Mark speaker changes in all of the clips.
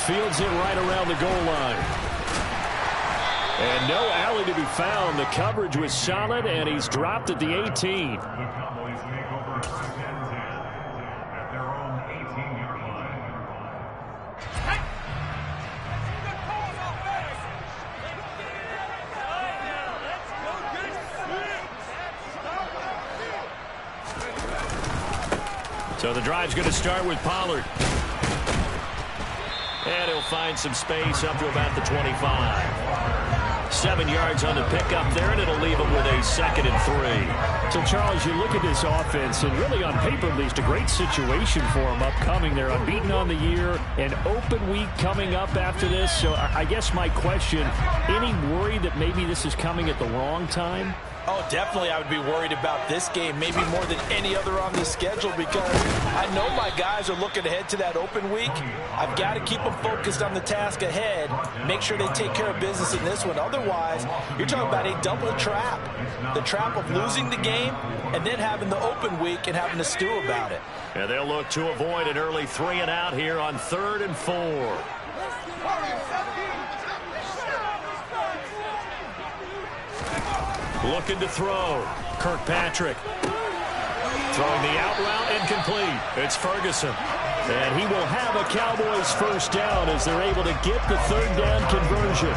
Speaker 1: fields it right around the goal line. And no alley to be found. The coverage was solid, and he's dropped at the 18.
Speaker 2: The Cowboys make over 3rd and 10 at their own 18-yard line.
Speaker 1: So the drive's going to start with Pollard. And he'll find some space up to about the 25. 7 yards on the pickup there, and it'll leave him with a 2nd and 3. So, Charles, you look at this offense, and really on paper, at least, a great situation for them upcoming. They're unbeaten on the year, an open week coming up after this. So I guess my question, any worry that maybe this is coming at the wrong time?
Speaker 3: Oh, definitely I would be worried about this game, maybe more than any other on the schedule, because I know my guys are looking ahead to that open week. I've got to keep them focused on the task ahead, make sure they take care of business in this one. Otherwise, you're talking about a double trap. The trap of losing the game and then having the open week and having to stew about it.
Speaker 1: And they'll look to avoid an early 3 and out here on 3rd and 4. Looking to throw. Kirkpatrick. Throwing the out route incomplete. It's Ferguson. And he will have a Cowboys first down as they're able to get the 3rd down conversion.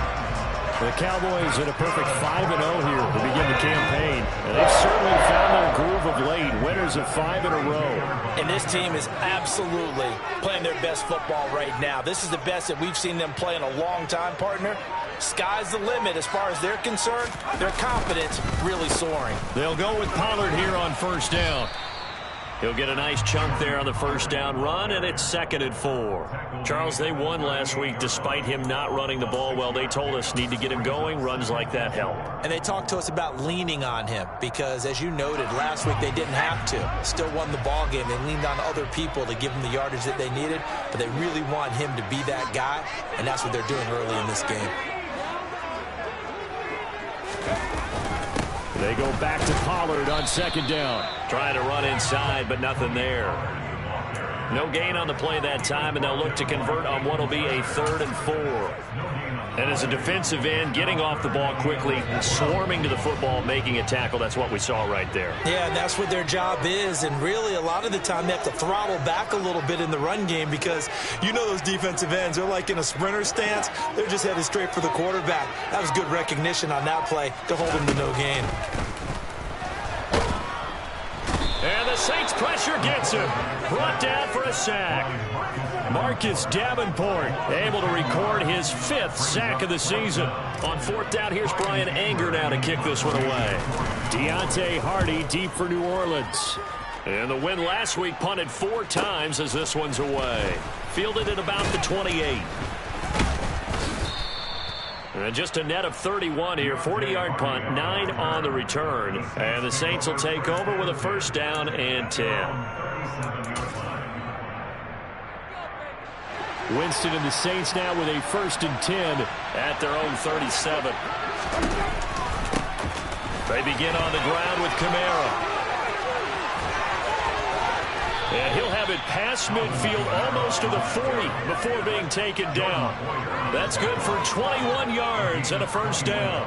Speaker 1: The Cowboys in a perfect 5-0 here to begin the campaign. And they've certainly found their groove of late. Winners of 5 in a row.
Speaker 3: And this team is absolutely playing their best football right now. This is the best that we've seen them play in a long time, partner. Sky's the limit as far as they're concerned. Their confidence really soaring.
Speaker 1: They'll go with Pollard here on first down. He'll get a nice chunk there on the first down run, and it's 2nd and 4. Charles, they won last week despite him not running the ball well. They told us need to get him going. Runs like that help.
Speaker 3: And they talked to us about leaning on him because, as you noted, last week they didn't have to. Still won the ball game. They leaned on other people to give them the yardage that they needed, but they really want him to be that guy, and that's what they're doing early in this game.
Speaker 1: They go back to Pollard on 2nd down. Trying to run inside, but nothing there. No gain on the play that time, and they'll look to convert on what will be a 3rd and 4. And as a defensive end, getting off the ball quickly, swarming to the football, making a tackle, that's what we saw right there.
Speaker 3: Yeah, and that's what their job is, and really a lot of the time they have to throttle back a little bit in the run game because you know those defensive ends, they're like in a sprinter stance. They're just headed straight for the quarterback. That was good recognition on that play to hold him to no gain.
Speaker 1: And the Saints pressure gets him. Brought down for a sack. Marcus Davenport able to record his 5th sack of the season. On 4th down, here's Brian Anger now to kick this one away. Deontay Hardy deep for New Orleans. And the win last week punted 4 times as this one's away. Fielded at about the 28. And just a net of 31 here. 40-yard punt, 9 on the return. And the Saints will take over with a first down and 10. Winston and the Saints now with a 1st and 10 at their own 37. They begin on the ground with Kamara. And he'll have it past midfield almost to the 40 before being taken down. That's good for 21 yards and a first down.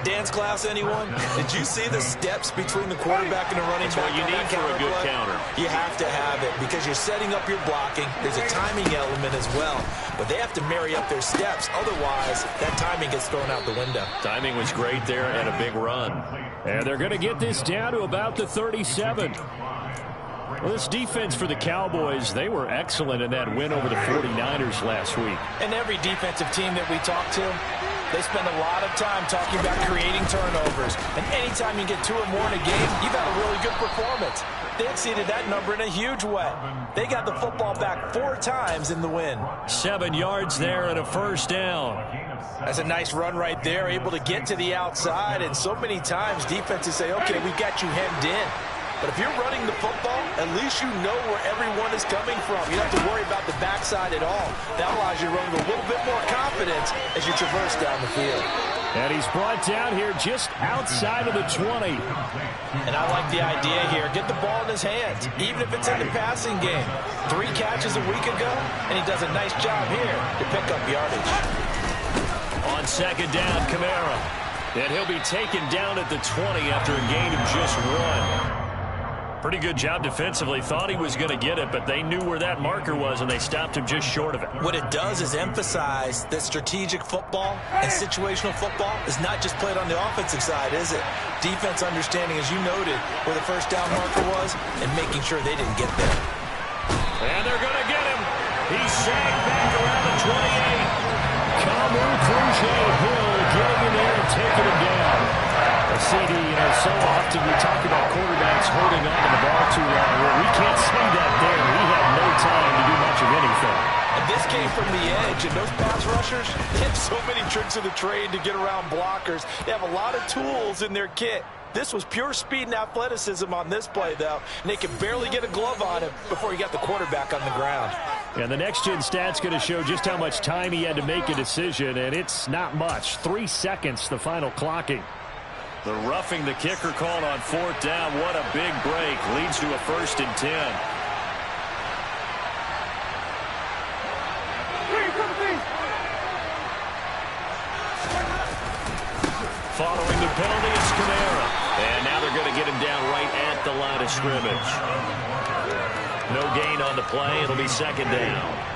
Speaker 3: Dance class, anyone? Did you see the steps between the quarterback and the running back?
Speaker 1: That's what you need for a good counter.
Speaker 3: You have to have it because you're setting up your blocking. There's a timing element as well. But they have to marry up their steps. Otherwise, that timing gets thrown out the window.
Speaker 1: Timing was great there and a big run. And they're going to get this down to about the 37. Well, this defense for the Cowboys, they were excellent in that win over the 49ers last week.
Speaker 3: And every defensive team that we talk to, they spend a lot of time talking about creating turnovers. And anytime you get 2 or more in a game, you've had a really good performance. They exceeded that number in a huge way. They got the football back 4 times in the win.
Speaker 1: 7 yards there and a first down.
Speaker 3: That's a nice run right there, able to get to the outside. And so many times defenses say, okay, we got you hemmed in. But if you're running the football, at least you know where everyone is coming from. You don't have to worry about the backside at all. That allows you to run with a little bit more confidence as you traverse down the field.
Speaker 1: And he's brought down here just outside of the 20.
Speaker 3: And I like the idea here. Get the ball in his hands, even if it's in the passing game. 3 catches a week ago, and he does a nice job here to pick up yardage.
Speaker 1: On second down, Kamara. And he'll be taken down at the 20 after a gain of just 1. Pretty good job defensively. Thought he was going to get it, but they knew where that marker was, and they stopped him just short of it.
Speaker 3: What it does is emphasize that strategic football and situational football is not just played on the offensive side, is it? Defense understanding, as you noted, where the first down marker was and making sure they didn't get there.
Speaker 1: And they're going to get him. He's sagged back around the 28. Hill getting in there and taking him down. CD, so often we talk about quarterbacks holding on to the ball too long. Well, we can't see that there. He had no time to do much of anything.
Speaker 3: And this came from the edge, and those pass rushers, they have so many tricks of the trade to get around blockers. They have a lot of tools in their kit. This was pure speed and athleticism on this play, though, and they could barely get a glove on him before he got the quarterback on the ground.
Speaker 1: And the next-gen stat's going to show just how much time he had to make a decision, and it's not much. 3 seconds, the final clocking. The roughing the kicker called on 4th down. What a big break. Leads to a 1st and 10. Following the penalty, it's Kamara. And now they're going to get him down right at the line of scrimmage. No gain on the play. It'll be 2nd down.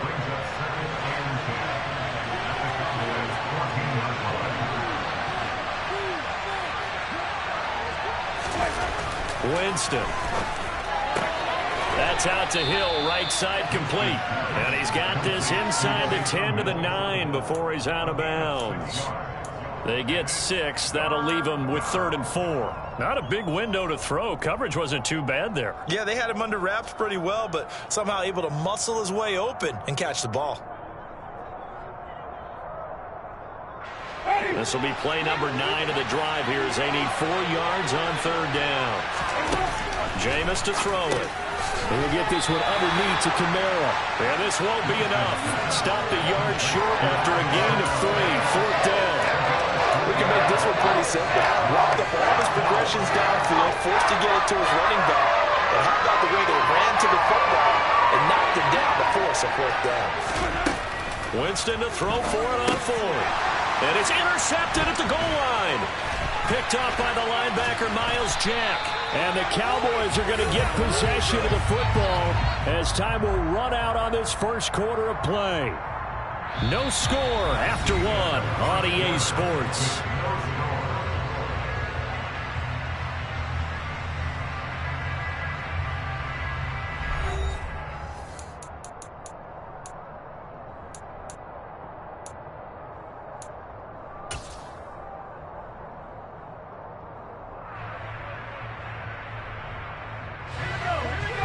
Speaker 1: Winston. That's out to Hill, right side complete. And he's got this inside the 10 to the 9 before he's out of bounds. They get 6. That'll leave him with 3rd and 4. Not a big window to throw. Coverage wasn't too bad there.
Speaker 3: Yeah, they had him under wraps pretty well, but somehow able to muscle his way open and catch the ball.
Speaker 1: This will be play number 9 of the drive here as they need 4 yards on 3rd down. Jameis to throw it. He'll get this one underneath to Kamara. And this won't be enough. Stopped a yard short after a gain of 3. 4th down.
Speaker 3: We can make this one pretty simple. Walked up all his progressions downfield, forced to get it to his running back. And how about the way they ran to the football and knocked him down to force a 4th down.
Speaker 1: Winston to throw for it on 4th. And it's intercepted at the goal line. Picked up by the linebacker, Miles Jack. And the Cowboys are going to get possession of the football as time will run out on this first quarter of play. No score after 1 on EA Sports.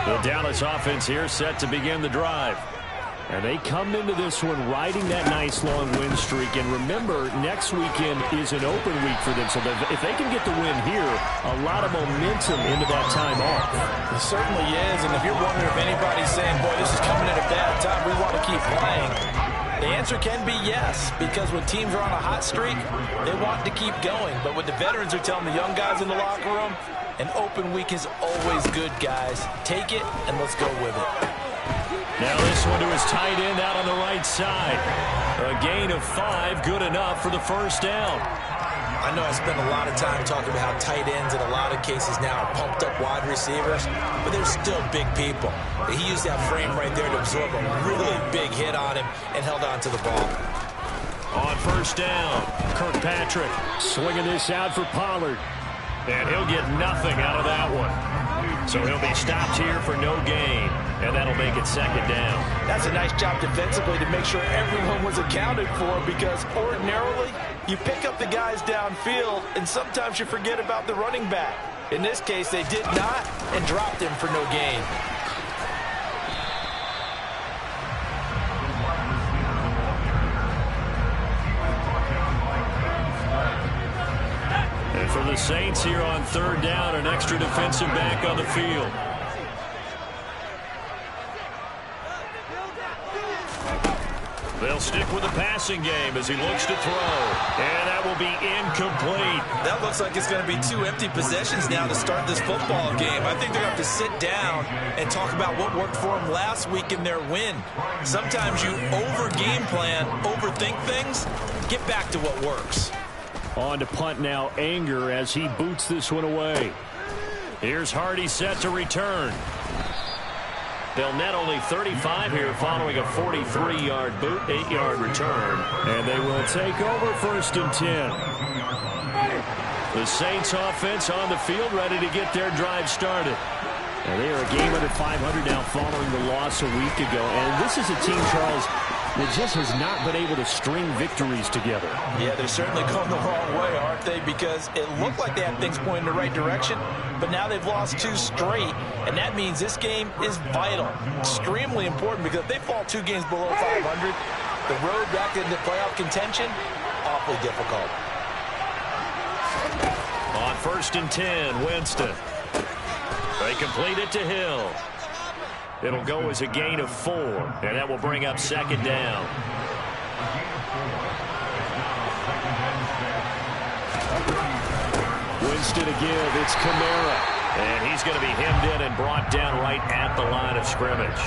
Speaker 1: The Dallas offense here set to begin the drive. And they come into this one riding that nice long win streak. And remember, next weekend is an open week for them. So if they can get the win here, a lot of momentum into that time off.
Speaker 3: It certainly is. And if you're wondering if anybody's saying, boy, this is coming at a bad time, we want to keep playing, the answer can be yes. Because when teams are on a hot streak, they want to keep going. But what the veterans are telling the young guys in the locker room, an open week is always good, guys. Take it, and let's go with it.
Speaker 1: Now this one to his tight end out on the right side. A gain of 5, good enough for the 1st down.
Speaker 3: I know I spend a lot of time talking about how tight ends in a lot of cases now are pumped up wide receivers, but they're still big people. He used that frame right there to absorb a really big hit on him and held on to the ball.
Speaker 1: On 1st down, Kirkpatrick swinging this out for Pollard. And he'll get nothing out of that one. So he'll be stopped here for no gain. And that'll make it 2nd down.
Speaker 3: That's a nice job defensively to make sure everyone was accounted for, because ordinarily you pick up the guys downfield and sometimes you forget about the running back. In this case, they did not and dropped him for no gain.
Speaker 1: And for the Saints here on 3rd down, an extra defensive back on the field. They'll stick with the passing game as he looks to throw. And that will be incomplete.
Speaker 3: That looks like it's going to be 2 empty possessions now to start this football game. I think they're going to have to sit down and talk about what worked for them last week in their win. Sometimes you over-game plan, overthink things. Get back to what works.
Speaker 1: On to punt now, Anger, as he boots this one away. Here's Hardy set to return. They'll net only 35 here following a 43-yard boot, 8-yard return. And they will take over 1st and 10. The Saints offense on the field ready to get their drive started. And they are a game under 500 now following the loss a week ago. And this is a team, Charles, that just has not been able to string victories together.
Speaker 3: Yeah, they're certainly going the wrong way, aren't they? Because it looked like they had things pointing in the right direction, but now they've lost 2 straight, and that means this game is vital, extremely important, because if they fall 2 games below 500, the road back into playoff contention, awfully difficult.
Speaker 1: On 1st and 10, Winston. They complete it to Hill. It'll go as a gain of 4, and that will bring up 2nd down. Winston again, it's Kamara. And he's going to be hemmed in and brought down right at the line of scrimmage.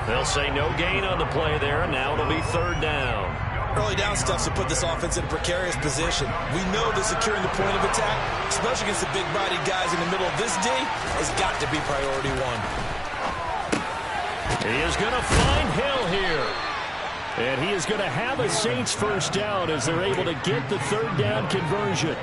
Speaker 1: They'll say no gain on the play there, and now it'll be 3rd down.
Speaker 3: Early down stuff to put this offense in a precarious position. We know that securing the point of attack, especially against the big-bodied guys in the middle of this D, has got to be priority 1.
Speaker 1: He is going to find Hill here. And he is going to have a Saints 1st down as they're able to get the 3rd down conversion.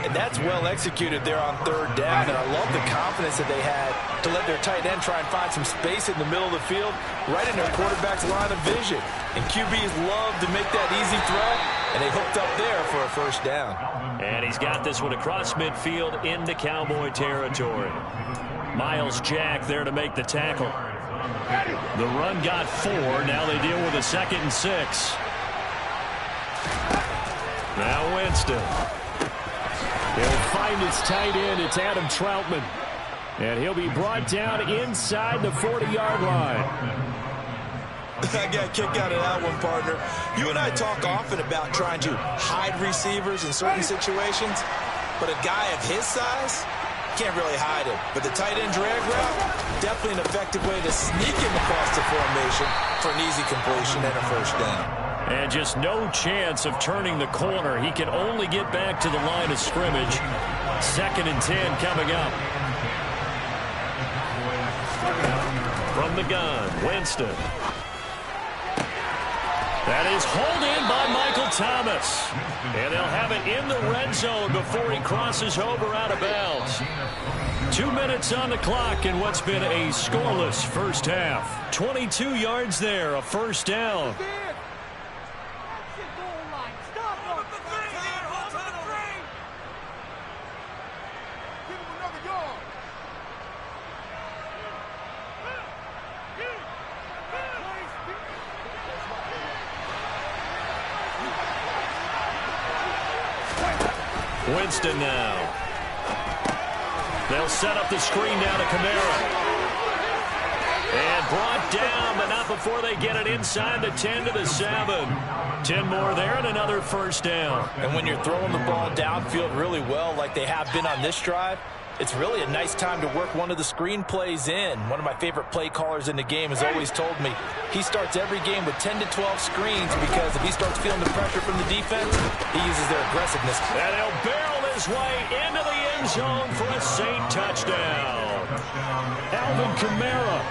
Speaker 3: And that's well executed there on 3rd down. And I love the confidence that they had to let their tight end try and find some space in the middle of the field, right in their quarterback's line of vision. And QBs love to make that easy throw, and they hooked up there for a 1st down.
Speaker 1: And he's got this one across midfield into Cowboy territory. Miles Jack there to make the tackle. The run got 4. Now they deal with a 2nd and 6. Now Winston. He'll find his tight end. It's Adam Troutman. And he'll be brought down inside the 40-yard line.
Speaker 3: I got a kick out of that one, partner. You and I talk often about trying to hide receivers in certain situations, but a guy of his size can't really hide him. But the tight end drag route, definitely an effective way to sneak him across the formation for an easy completion and a 1st down.
Speaker 1: And just no chance of turning the corner. He can only get back to the line of scrimmage. 2nd and 10 coming up. From the gun, Winston. That is hauled in by Michael Thomas. And they'll have it in the red zone before he crosses over out of bounds. 2 minutes on the clock in what's been a scoreless 1st half. 22 yards there, a 1st down. Winston now. They'll set up the screen down to Kamara. And brought down, but not before they get it inside the 10 to the 7. 10 more there and another 1st down.
Speaker 3: And when you're throwing the ball downfield really well like they have been on this drive, it's really a nice time to work one of the screen plays in. One of my favorite play callers in the game has always told me he starts every game with 10 to 12 screens because if he starts feeling the pressure from the defense, he uses their aggressiveness.
Speaker 1: And he'll barrel his way into the end zone for a Saint touchdown. Alvin Kamara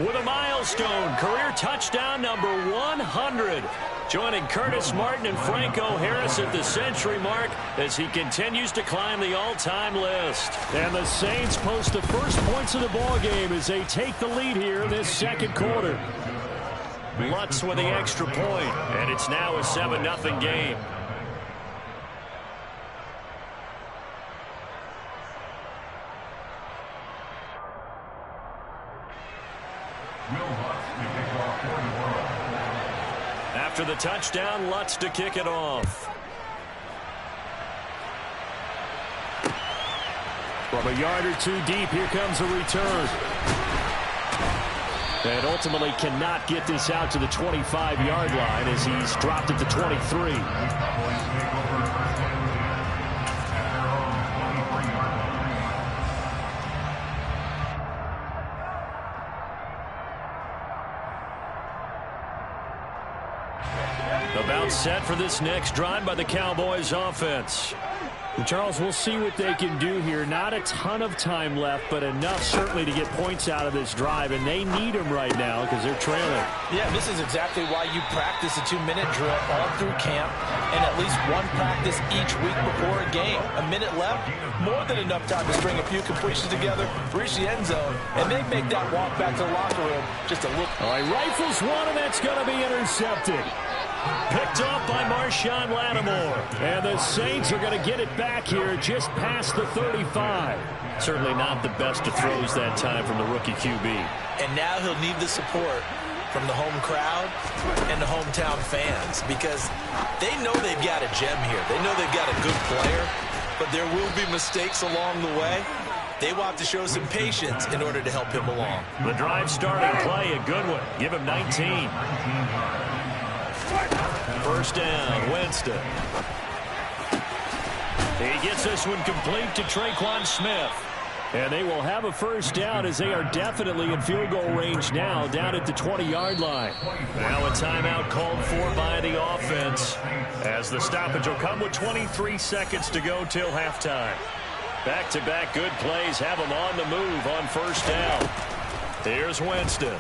Speaker 1: with a milestone career touchdown number 100. Joining Curtis Martin and Franco Harris at the century mark as he continues to climb the all-time list. And the Saints post the first points of the ball game as they take the lead here in this 2nd quarter. Lutz with the extra point, and it's now a 7-0 game. After the touchdown, Lutz to kick it off. From a yard or 2 deep, here comes a return. And ultimately cannot get this out to the 25-yard line as he's dropped at the 23. About set for this next drive by the Cowboys offense. Charles, we'll see what they can do here. Not a ton of time left, but enough certainly to get points out of this drive, and they need them right now because they're trailing.
Speaker 3: Yeah, this is exactly why you practice a 2-minute drill all through camp and at least one practice each week before a game. A minute left, more than enough time to string a few completions together, reach the end zone, and then make that walk back to the locker room just a little.
Speaker 1: All right, rifles one, and that's going to be intercepted. Picked off by Marshawn Lattimore. And the Saints are going to get it back here just past the 35. Certainly not the best of throws that time from the rookie QB.
Speaker 3: And now he'll need the support from the home crowd and the hometown fans because they know they've got a gem here. They know they've got a good player, but there will be mistakes along the way. They will have to show some patience in order to help him along.
Speaker 1: The drive starting play, a good one. Give him 19. First down, Winston. He gets this one complete to Traquan Smith. And they will have a first down as they are definitely in field goal range now, down at the 20-yard line. Now a timeout called for by the offense, as the stoppage will come with 23 seconds to go till halftime. Back-to-back good plays have them on the move on first down. Here's Winston.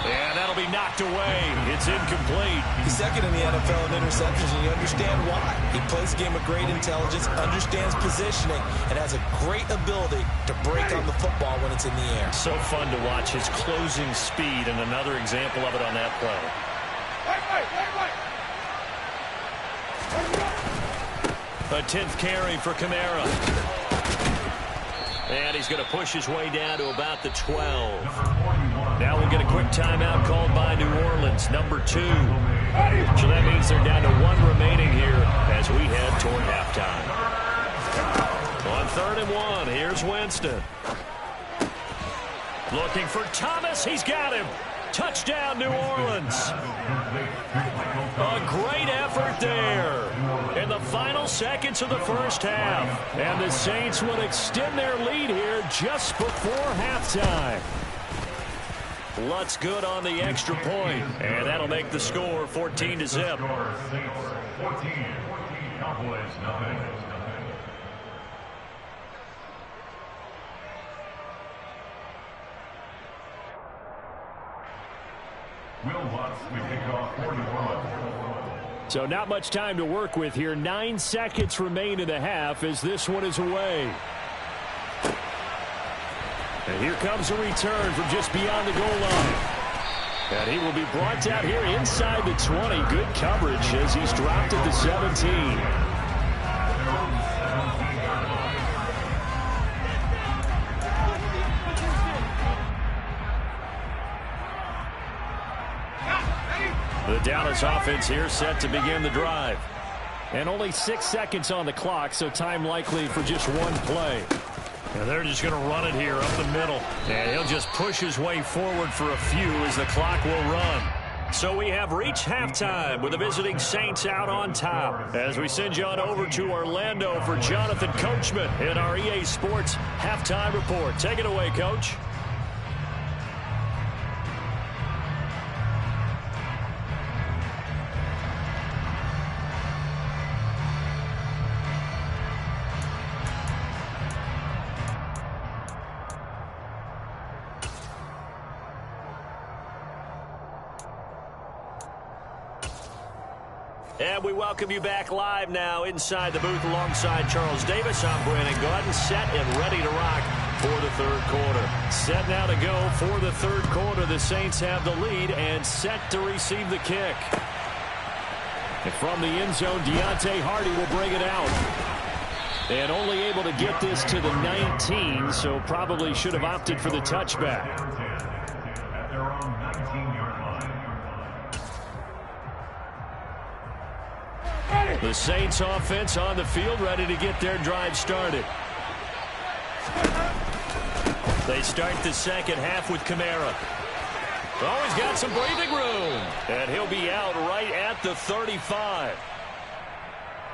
Speaker 1: And that'll be knocked away. It's incomplete.
Speaker 3: He's second in the NFL in interceptions, and you understand why. He plays a game of great intelligence, understands positioning, and has a great ability to break on the football when it's in the air.
Speaker 1: So fun to watch his closing speed, and another example of it on that play. A 10th carry for Kamara. And he's going to push his way down to about the 12. Now we'll get a quick timeout called by New Orleans, number 2. So that means they're down to 1 remaining here as we head toward halftime. On 3rd and 1, here's Winston. Looking for Thomas. He's got him. Touchdown, New Orleans. A great effort there in the final seconds of the first half. And the Saints will extend their lead here just before halftime. Lutz good on the extra point, and that'll make the score 14-0.
Speaker 2: Cowboys, nothing. Will Lutz, we kick off 41.
Speaker 1: So not much time to work with here. 9 seconds remain in the half as this one is away. And here comes a return from just beyond the goal line. And he will be brought down here inside the 20. Good coverage as he's dropped at the 17. The Dallas offense here set to begin the drive. And only 6 seconds on the clock, so time likely for just one play. And they're just going to run it here up the middle. And he'll just push his way forward for a few as the clock will run. So we have reached halftime with the visiting Saints out on top. As we send you on over to Orlando for Jonathan Coachman in our EA Sports Halftime Report. Take it away, Coach. And we welcome you back live now inside the booth alongside Charles Davis. I'm Brandon Gaudin, set and ready to rock for the third quarter. Set now to go for the third quarter. The Saints have the lead and set to receive the kick. And from the end zone, Deontay Hardy will bring it out. And only able to get this to the 19, so probably should have opted for the touchback.
Speaker 2: At their own 19-yard line.
Speaker 1: The Saints offense on the field ready to get their drive started. They start the second half with Kamara. Oh, he's got some breathing room. And he'll be out right at the 35.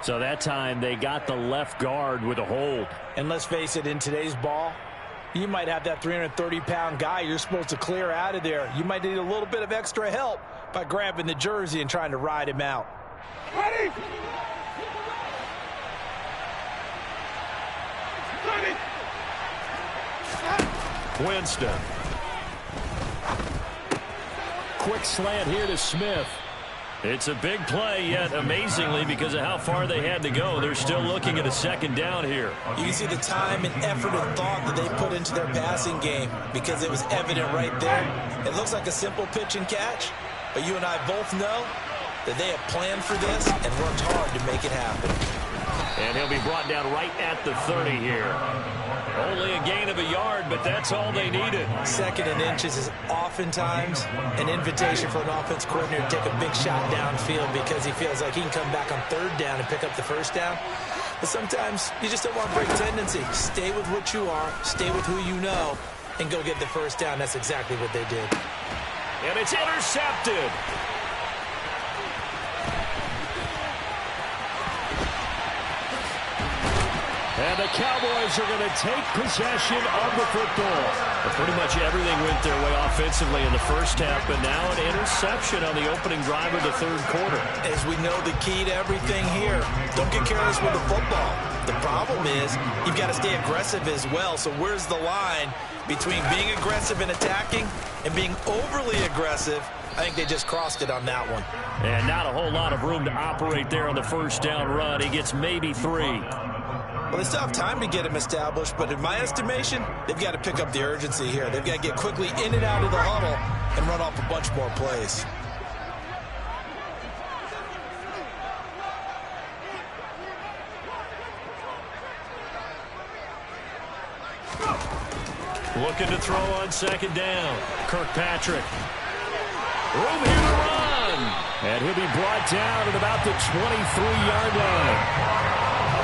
Speaker 1: So that time they got the left guard with a hold.
Speaker 3: And let's face it, in today's ball, you might have that 330-pound guy you're supposed to clear out of there. You might need a little bit of extra help by grabbing the jersey and trying to ride him out.
Speaker 4: Ready?
Speaker 1: Winston. Quick slant here to Smith. It's a big play, yet amazingly, because of how far they had to go, they're still looking at a second down here.
Speaker 3: You can see the time and effort and thought that they put into their passing game because it was evident right there. It looks like a simple pitch and catch, but you and I both know that they have planned for this and worked hard to make it happen.
Speaker 1: And he'll be brought down right at the 30 here. Only a gain of a yard, but that's all they needed.
Speaker 3: Second and inches is oftentimes an invitation for an offense coordinator to take a big shot downfield because he feels like he can come back on third down and pick up the first down. But sometimes you just don't want to break tendency. Stay with what you are, stay with who you know, and go get the first down. That's exactly what they did.
Speaker 1: And it's intercepted. And the Cowboys are going to take possession of the football. But pretty much everything went their way offensively in the first half, but now an interception on the opening drive of the third quarter.
Speaker 3: As we know, the key to everything here, don't get careless with the football. The problem is you've got to stay aggressive as well. So where's the line between being aggressive and attacking and being overly aggressive? I think they just crossed it on that one.
Speaker 1: And not a whole lot of room to operate there on the first down run. He gets maybe 3.
Speaker 3: Well, they still have time to get him established, but in my estimation, they've got to pick up the urgency here. They've got to get quickly in and out of the huddle and run off a bunch more plays.
Speaker 1: Looking to throw on second down. Kirkpatrick. Room here to run. And he'll be brought down at about the 23-yard line.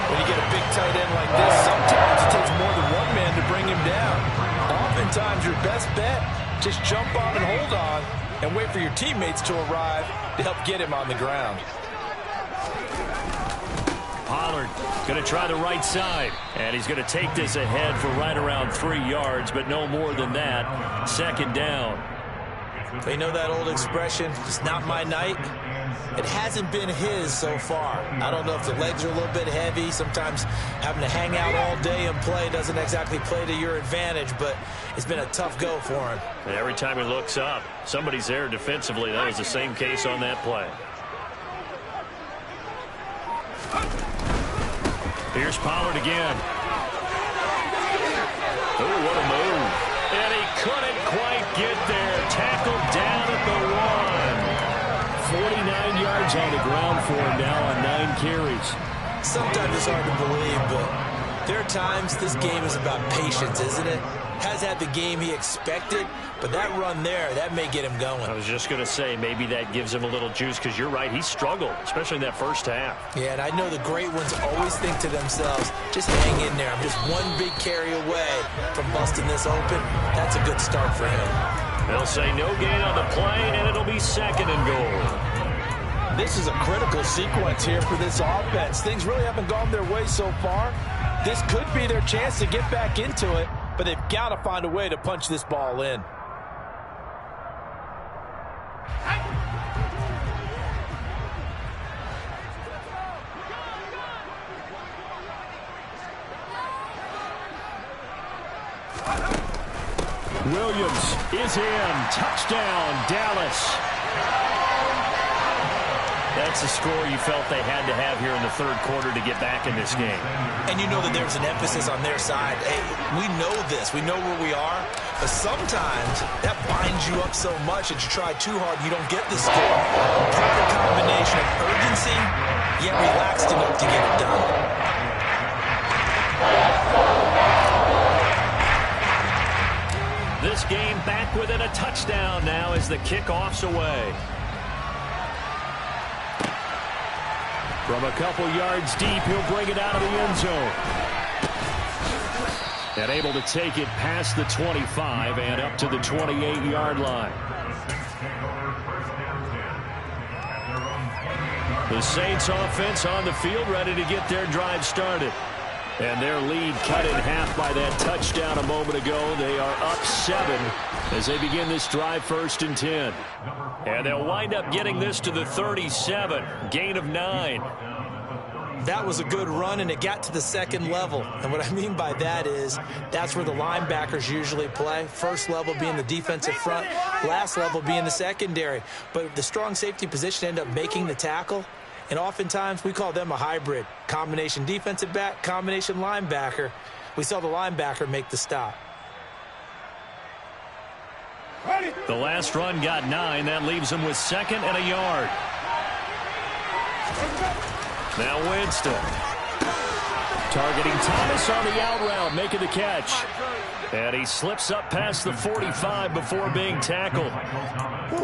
Speaker 3: When you get a big tight end like this, sometimes it takes more than one man to bring him down. Oftentimes, your best bet, just jump on and hold on and wait for your teammates to arrive to help get him on the ground.
Speaker 1: Pollard going to try the right side. And he's going to take this ahead for right around 3 yards, but no more than that. Second down.
Speaker 3: You know that old expression, it's not my night? It hasn't been his so far. I don't know if the legs are a little bit heavy. Sometimes having to hang out all day and play doesn't exactly play to your advantage, but it's been a tough go for him.
Speaker 1: And every time he looks up, somebody's there defensively. That was the same case on that play. Here's Pollard again. Oh, what a move. And he couldn't quite get there. Tackled down at the 1. 49 yards on the ground for him now on 9 carries.
Speaker 3: Sometimes it's hard to believe, but there are times this game is about patience, isn't it? Has had the game he expected, but that run there, that may get him going.
Speaker 1: I was just going to say, maybe that gives him a little juice, because you're right, he struggled, especially in that first half.
Speaker 3: Yeah, and I know the great ones always think to themselves, just hang in there. I'm just one big carry away from busting this open. That's a good start for him.
Speaker 1: They'll say no gain on the play, and it'll be second and goal.
Speaker 3: This is a critical sequence here for this offense. Things really haven't gone their way so far. This could be their chance to get back into it, but they've got to find a way to punch this ball in.
Speaker 1: Williams is in. Touchdown, Dallas. That's the score you felt they had to have here in the third quarter to get back in this game.
Speaker 3: And you know that there's an emphasis on their side. Hey, we know this. We know where we are. But sometimes that binds you up so much that you try too hard, you don't get the score. Proper combination of urgency, yet relaxed enough to get it done.
Speaker 1: This game back within a touchdown now as the kickoff's away. From a couple yards deep, he'll bring it out of the end zone. And able to take it past the 25 and up to the 28-yard line. The Saints offense on the field, ready to get their drive started. And their lead cut in half by that touchdown a moment ago. They are up 7 as they begin this drive, 1st and 10. And they'll wind up getting this to the 37, gain of 9.
Speaker 3: That was a good run, and it got to the second level. And what I mean by that is that's where the linebackers usually play. First level being the defensive front, last level being the secondary. But the strong safety position ended up making the tackle. And oftentimes we call them a hybrid. Combination defensive back, combination linebacker. We saw the linebacker make the stop.
Speaker 1: The last run got 9. That leaves them with 2nd and a yard. Now Winston. Targeting Thomas on the out route, making the catch. And he slips up past the 45 before being tackled.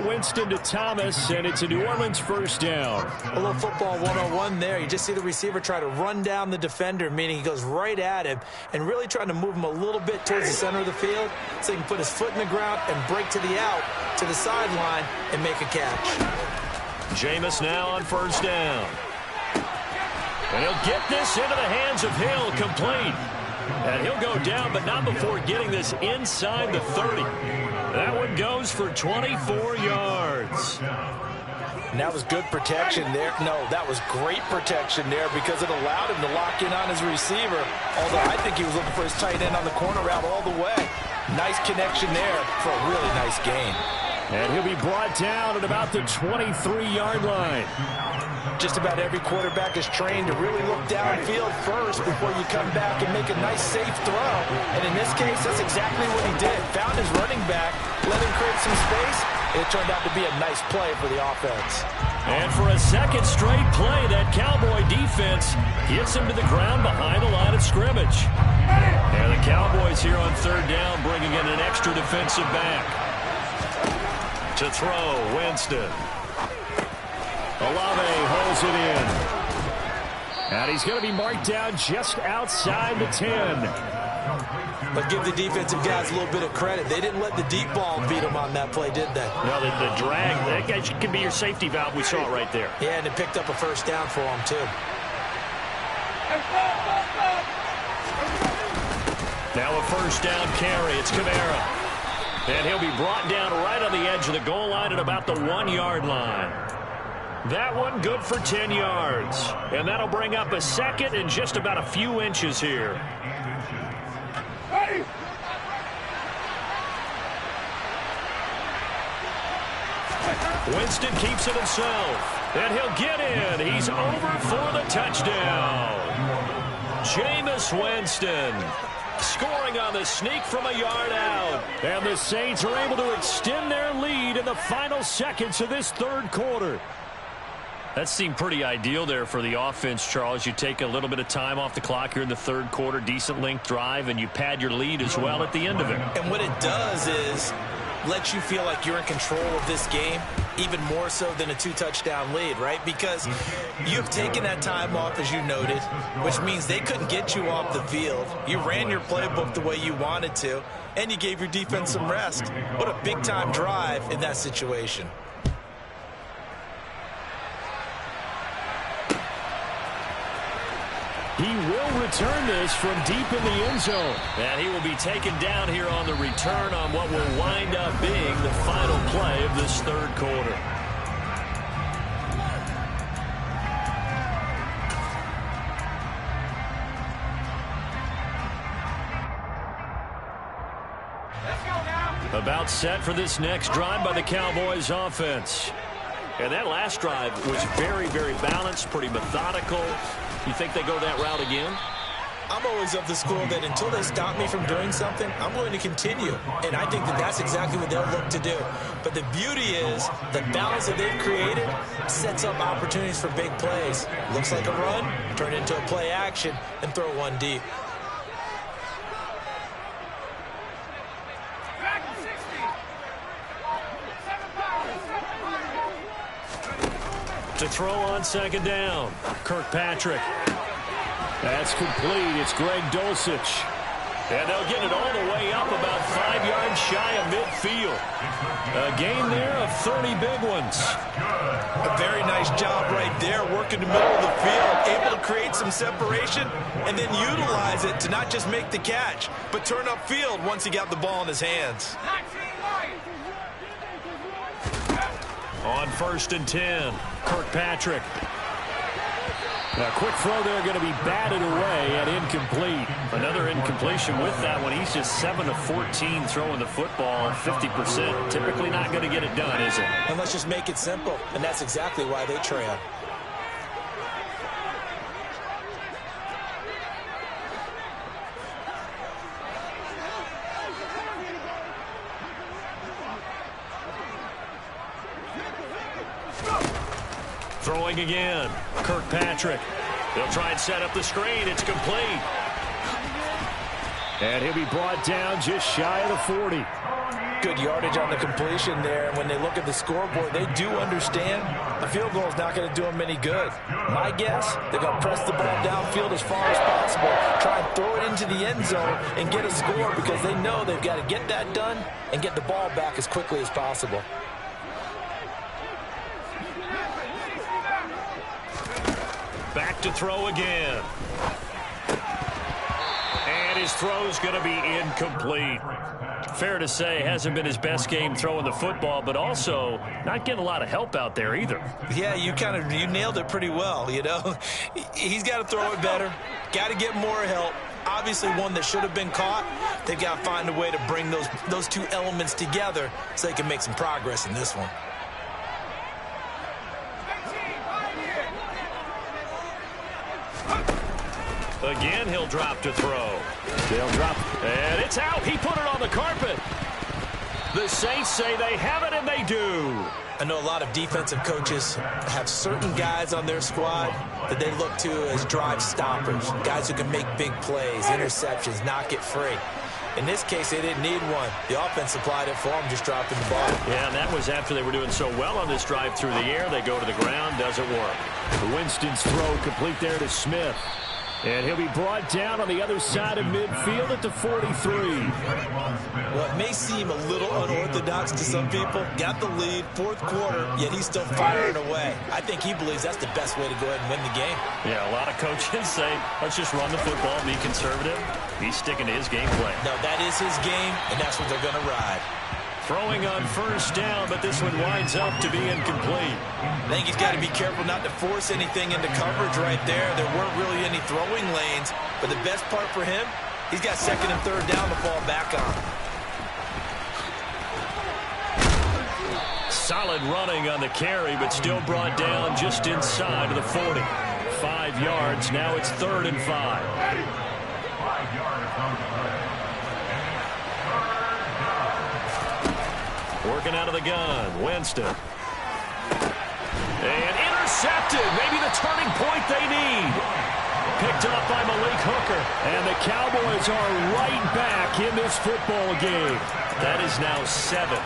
Speaker 1: Winston to Thomas, and it's a New Orleans 1st down.
Speaker 3: A little football 101 there. You just see the receiver try to run down the defender, meaning he goes right at him and really trying to move him a little bit towards the center of the field so he can put his foot in the ground and break to the out, to the sideline, and make a catch.
Speaker 1: Jameis now on 1st down. And he'll get this into the hands of Hill, complete. And he'll go down, but not before getting this inside the 30. That one goes for 24 yards.
Speaker 3: And that was good protection there. No, that was great protection there because it allowed him to lock in on his receiver. Although I think he was looking for his tight end on the corner route all the way. Nice connection there for a really nice gain.
Speaker 1: And he'll be brought down at about the 23-yard line.
Speaker 3: Just about every quarterback is trained to really look downfield first before you come back and make a nice, safe throw. And in this case, that's exactly what he did. Found his running back, let him create some space, and it turned out to be a nice play for the offense.
Speaker 1: And for a second straight play, that Cowboy defense gets him to the ground behind the line of scrimmage. And the Cowboys here on 3rd down, bringing in an extra defensive back. To throw, Winston. Olave holds it in. And he's going to be marked down just outside the 10.
Speaker 3: But give the defensive guys a little bit of credit. They didn't let the deep ball beat them on that play, did they?
Speaker 1: No, the drag, that guy can be your safety valve. We saw it right there.
Speaker 3: Yeah, and it picked up a 1st down for him, too.
Speaker 1: Now a 1st down carry. It's Kamara. And he'll be brought down right on the edge of the goal line at about the 1-yard line. That one good for 10 yards. And that'll bring up a 2nd and just about a few inches here. Winston keeps it himself. And he'll get in. He's over for the touchdown. Jameis Winston scoring on the sneak from a yard out. And the Saints are able to extend their lead in the final seconds of this 3rd quarter. That seemed pretty ideal there for the offense, Charles. You take a little bit of time off the clock here in the 3rd quarter, decent length drive, and you pad your lead as well at the end of it.
Speaker 3: And what it does is let you feel like you're in control of this game, even more so than a 2-touchdown lead, right? Because you've taken that time off, as you noted, which means they couldn't get you off the field. You ran your playbook the way you wanted to, and you gave your defense some rest. What a big-time drive in that situation.
Speaker 1: He will return this from deep in the end zone. And he will be taken down here on the return on what will wind up being the final play of this 3rd quarter. About set for this next drive by the Cowboys offense. And that last drive was very, very balanced, pretty methodical. You think they go that route again?
Speaker 3: I'm always of the school that until they stop me from doing something, I'm going to continue. And I think that that's exactly what they'll look to do. But the beauty is the balance that they've created sets up opportunities for big plays. Looks like a run, turn it into a play action, and throw one deep.
Speaker 1: To throw on 2nd down. Kirkpatrick. That's complete. It's Greg Dulcich. And they'll get it all the way up about 5 yards shy of midfield. A gain there of 30 big ones.
Speaker 3: A very nice job right there, working the middle of the field, able to create some separation, and then utilize it to not just make the catch, but turn upfield once he got the ball in his hands.
Speaker 1: On 1st and 10, Kirkpatrick. A quick throw there, going to be batted away and incomplete. Another incompletion with that one. He's just 7 of 14 throwing the football, 50%. Typically not going to get it done, is it?
Speaker 3: And let's just make it simple, and that's exactly why they trail.
Speaker 1: Throwing again, Kirkpatrick. They'll try and set up the screen. It's complete. And he'll be brought down just shy of the 40.
Speaker 3: Good yardage on the completion there. When they look at the scoreboard, they do understand a field goal is not going to do them any good. My guess, they're going to press the ball downfield as far as possible, try and throw it into the end zone and get a score because they know they've got to get that done and get the ball back as quickly as possible.
Speaker 1: Back to throw again. And his throw's going to be incomplete. Fair to say, hasn't been his best game throwing the football, but also not getting a lot of help out there either.
Speaker 3: Yeah, you nailed it pretty well, you know. He's got to throw it better, got to get more help. Obviously one that should have been caught. They've got to find a way to bring those two elements together so they can make some progress in this one.
Speaker 1: Again, he'll drop to throw. They'll drop, and it's out. He put it on the carpet. The Saints say they have it, and they do.
Speaker 3: I know a lot of defensive coaches have certain guys on their squad that they look to as drive stoppers, guys who can make big plays, interceptions, knock it free. In this case, they didn't need one. The offense supplied it for them, just dropping the ball.
Speaker 1: Yeah, and that was after they were doing so well on this drive through the air. They go to the ground, doesn't work. Winston's throw complete there to Smith. And he'll be brought down on the other side of midfield at the 43.
Speaker 3: Well, it may seem a little unorthodox to some people. Got the lead, fourth quarter, yet he's still firing away. I think he believes that's the best way to go ahead and win the game.
Speaker 1: Yeah, a lot of coaches say, let's just run the football, be conservative. He's sticking to his game plan.
Speaker 3: No, that is his game, and that's what they're going to ride.
Speaker 1: Throwing on 1st down, but this one winds up to be incomplete.
Speaker 3: I think he's got to be careful not to force anything into coverage right there. There weren't really any throwing lanes, but the best part for him, he's got 2nd and 3rd down to fall back on.
Speaker 1: Solid running on the carry, but still brought down just inside of the 40. 5 yards, now it's 3rd and 5.
Speaker 2: 5 yards on the play.
Speaker 1: Working out of the gun, Winston. And intercepted, maybe the turning point they need. Picked up by Malik Hooker. And the Cowboys are right back in this football game. That is now 7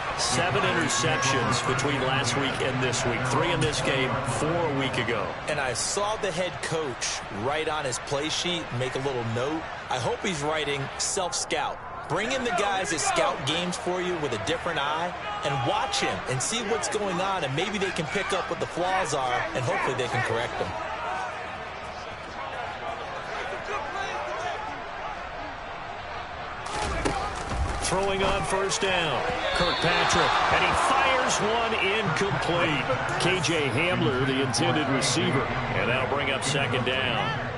Speaker 1: interceptions between last week and this week. 3 in this game, 4 a week ago.
Speaker 3: And I saw the head coach write on his play sheet, make a little note. I hope he's writing self-scout. Bring in the guys that scout games for you with a different eye and watch him and see what's going on, and maybe they can pick up what the flaws are, and hopefully they can correct them.
Speaker 1: Throwing on 1st down, Kirkpatrick, and he fires one incomplete. KJ Hamler, the intended receiver, and that'll bring up 2nd down.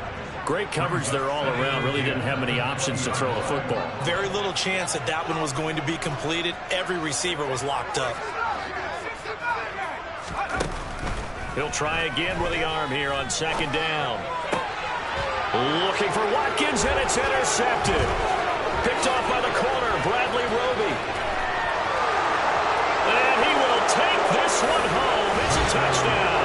Speaker 1: Great coverage there all around. Really didn't have many options to throw the football.
Speaker 3: Very little chance that that one was going to be completed. Every receiver was locked up.
Speaker 1: He'll try again with the arm here on 2nd down. Looking for Watkins, and it's intercepted. Picked off by the corner, Bradley Roby. And he will take this one home. It's a touchdown.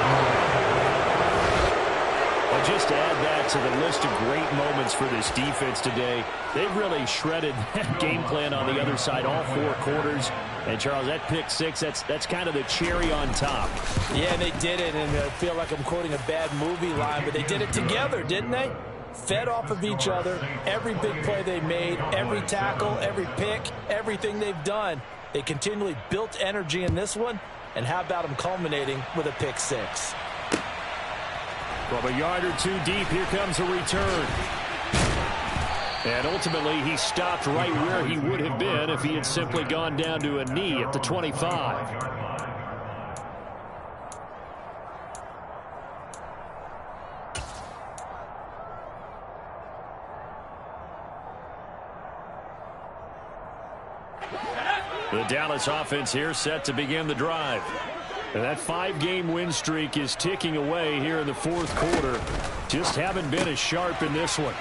Speaker 1: Well, just to add that to the list of great moments for this defense today, they've really shredded that game plan on the other side all 4 quarters. And, Charles, that pick 6, that's kind of the cherry on top.
Speaker 3: Yeah, they did it, and I feel like I'm quoting a bad movie line, but they did it together, didn't they? fed off of each other. Every big play they made, every tackle, every pick, everything they've done, they continually built energy in this one. And how about them culminating with a pick six?
Speaker 1: From a yard or two deep, here comes a return. And ultimately, he stopped right where he would have been if he had simply gone down to a knee at the 25. The Dallas offense here set to begin the drive. And that 5-game win streak is ticking away here in the fourth quarter. Just haven't been as sharp in this one.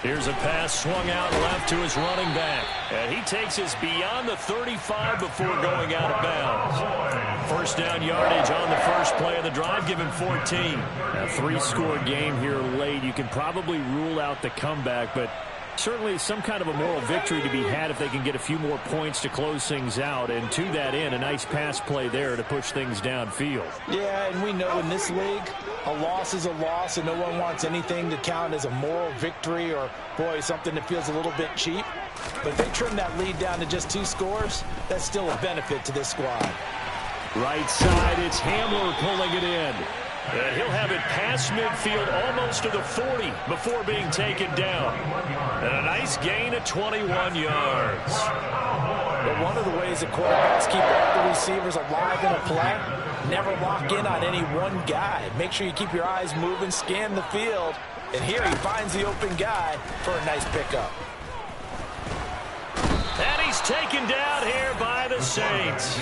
Speaker 1: Here's a pass swung out left to his running back. And he takes us beyond the 35 before going out of bounds. First down yardage on the first play of the drive. Give him 14. A 3-score game here late. You can probably rule out the comeback, but certainly some kind of a moral victory to be had if they can get a few more points to close things out. And to that end, a nice pass play there to push things downfield.
Speaker 3: Yeah, and we know in this league, a loss is a loss, and no one wants anything to count as a moral victory or, boy, something that feels a little bit cheap. But if they trim that lead down to just 2 scores, that's still a benefit to this squad.
Speaker 1: Right side, it's Hamler pulling it in. And he'll have it past midfield almost to the 40 before being taken down. And a nice gain of 21 yards.
Speaker 3: But one of the ways that quarterbacks keep all the receivers alive in a play, never lock in on any one guy. Make sure you keep your eyes moving, scan the field. And here he finds the open guy for a nice pickup.
Speaker 1: And he's taken down here by the Saints.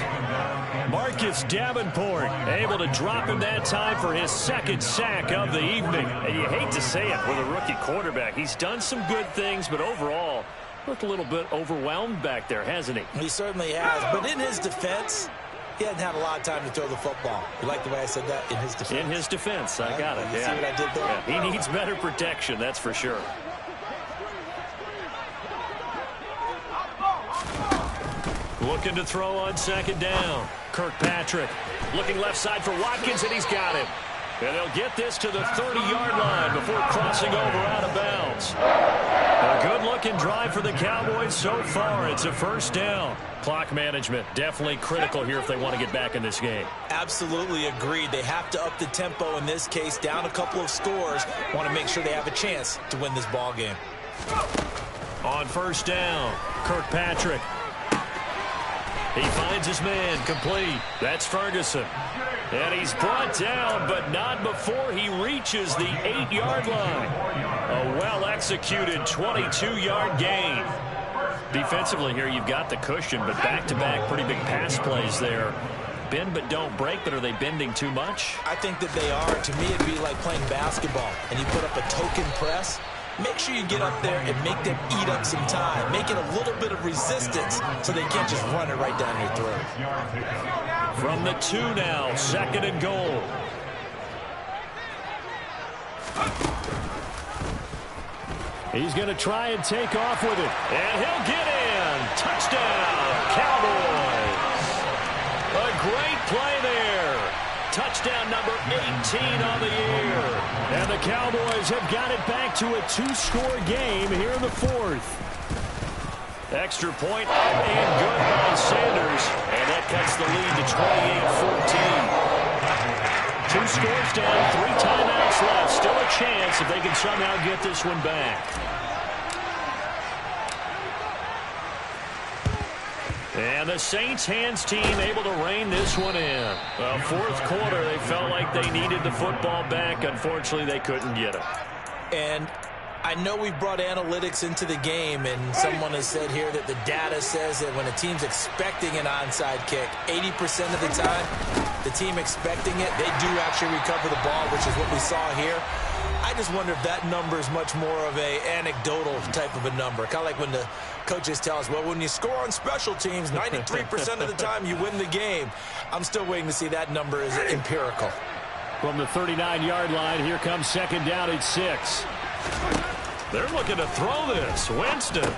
Speaker 1: Marcus Davenport able to drop him that time for his 2nd sack of the evening. And you hate to say it with a rookie quarterback. He's done some good things, but overall looked a little bit overwhelmed back there, hasn't he?
Speaker 3: He certainly has. But in his defense, he hasn't had a lot of time to throw the football. You like the way I said that? In his defense.
Speaker 1: In his defense. I got it.
Speaker 3: You see what I did there?
Speaker 1: Yeah, he needs better protection, that's for sure. Looking to throw on 2nd down. Kirkpatrick looking left side for Watkins, and he's got him. And they'll get this to the 30-yard line before crossing over out of bounds. A good-looking drive for the Cowboys so far. It's a first down. Clock management definitely critical here if they want to get back in this game.
Speaker 3: Absolutely agreed. They have to up the tempo in this case, down a couple of scores. Want to make sure they have a chance to win this ball game.
Speaker 1: On first down, Kirkpatrick. He finds his man complete. That's Ferguson. And he's brought down, but not before he reaches the 8-yard line. A well-executed 22-yard gain. Defensively here, you've got the cushion, but back-to-back pretty big pass plays there. Bend but don't break, but are they bending too much?
Speaker 3: I think that they are. To me, it'd be like playing basketball, and you put up a token press. Make sure you get up there and make them eat up some time. Make it a little bit of resistance so they can't just run it right down your throat.
Speaker 1: From the 2 now, 2nd and goal. He's going to try and take off with it. And he'll get in. Touchdown, Cowboys. A great play there. Touchdown number 18 on the year. And the Cowboys have got it back to a 2-score game here in the 4th. Extra point up and good by Sanders. And that cuts the lead to 28-14. 2 scores down, 3 timeouts left. Still a chance if they can somehow get this one back. And the Saints hands team able to rein this one in. Well, 4th quarter, they felt like they needed the football back. Unfortunately, they couldn't get it.
Speaker 3: And I know we brought analytics into the game, and someone has said here that the data says that when a team's expecting an onside kick, 80% of the time, the team expecting it, they do actually recover the ball, which is what we saw here. I just wonder if that number is much more of a anecdotal type of a number. Kind of like when the coaches tell us, well, when you score on special teams, 93% of the time you win the game. I'm still waiting to see that number is empirical.
Speaker 1: From the 39-yard line, here comes 2nd down at 6. They're looking to throw this. Winston.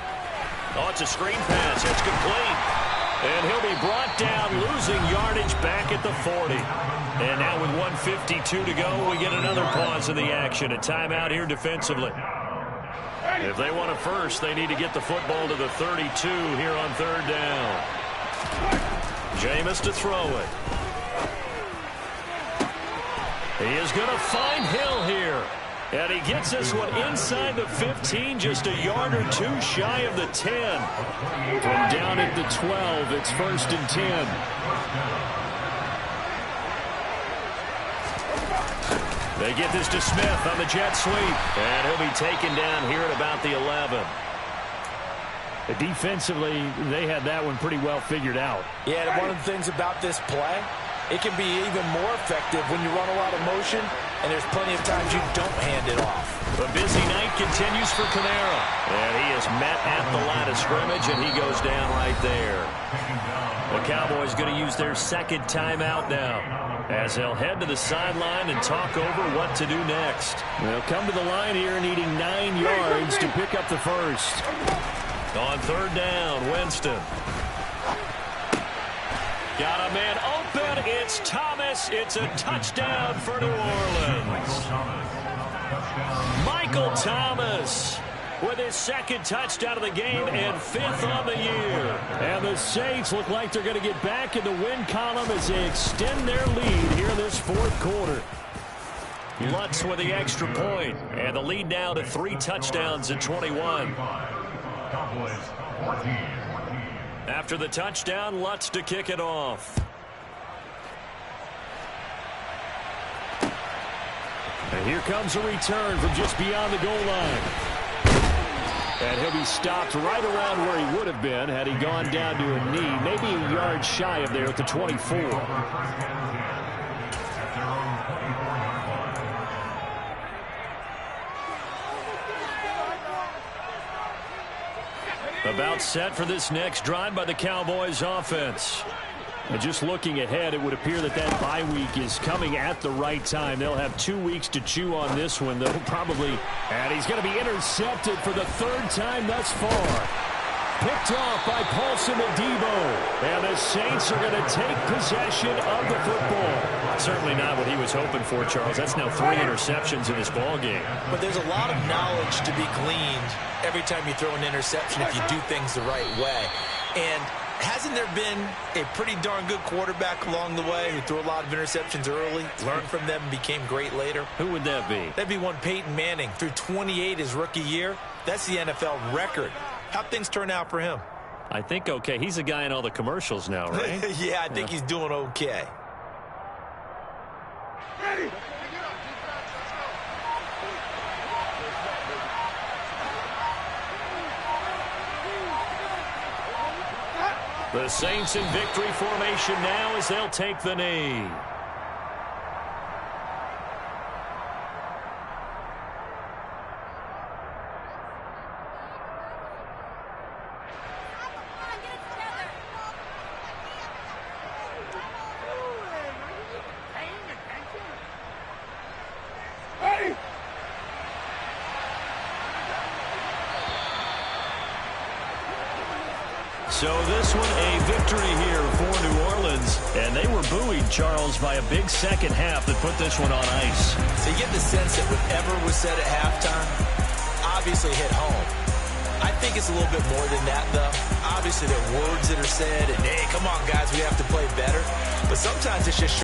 Speaker 1: Oh, it's a screen pass. It's complete. And he'll be brought down, losing yardage back at the 40. And now with 1:52 to go, we get another pause in the action. A timeout here defensively. If they want a first, they need to get the football to the 32 here on third down. Jameis to throw it. He is going to find Hill here. And he gets this one inside the 15, just a yard or two shy of the 10. From down at the 12, it's 1st and 10. They get this to Smith on the jet sweep. And he'll be taken down here at about the 11.
Speaker 4: Defensively, they had that one pretty well figured out.
Speaker 3: Yeah, and one of the things about this play, it can be even more effective when you run a lot of motion, and there's plenty of times you don't hand it off.
Speaker 1: The busy night continues for Kamara. And he is met at the line of scrimmage, and he goes down right there. The Cowboys going to use their second timeout now, as they'll head to the sideline and talk over what to do next.
Speaker 4: They'll come to the line here needing 9 yards to pick up the first.
Speaker 1: On third down, Winston. Got a man open. It's Thomas. It's a touchdown for New Orleans. Michael Thomas with his second touchdown of the game and 5th on the year.
Speaker 4: And the Saints look like they're going to get back in the win column as they extend their lead here in this 4th quarter.
Speaker 1: Lutz with the extra point, and the lead now to 3 touchdowns at 21. After the touchdown, Lutz to kick it off.
Speaker 4: And here comes a return from just beyond the goal line. And he'll be stopped right around where he would have been had he gone down to a knee, maybe a yard shy of there at the 24.
Speaker 1: About set for this next drive by the Cowboys offense.
Speaker 4: And just looking ahead, it would appear that that bye week is coming at the right time. They'll have 2 weeks to chew on this one, though, probably. And he's going to be intercepted for the 3rd time thus far. Picked off by Paulson Adebo. And the Saints are going to take possession of the football.
Speaker 1: Certainly not what he was hoping for, Charles. That's now 3 interceptions in this ball game.
Speaker 3: But there's a lot of knowledge to be gleaned every time you throw an interception if you do things the right way. And hasn't there been a pretty darn good quarterback along the way who threw a lot of interceptions early, learned from them, and became great later?
Speaker 1: Who would that be?
Speaker 3: That'd be one Peyton Manning. Threw 28 his rookie year. That's the NFL record. How'd things turn out for him?
Speaker 1: I think okay. He's a guy in all the commercials now, right?
Speaker 3: Yeah, I think he's doing okay.
Speaker 1: The Saints in victory formation now as they'll take the knee. So this one a victory here for New Orleans. And they were buoyed, Charles, by a big second half that put this one on ice.
Speaker 3: So you get the sense that whatever was said at halftime obviously hit home. I think it's a little bit more than that, though. Obviously, there are words that are said, and, hey, come on, guys, we have to play better. But sometimes it's just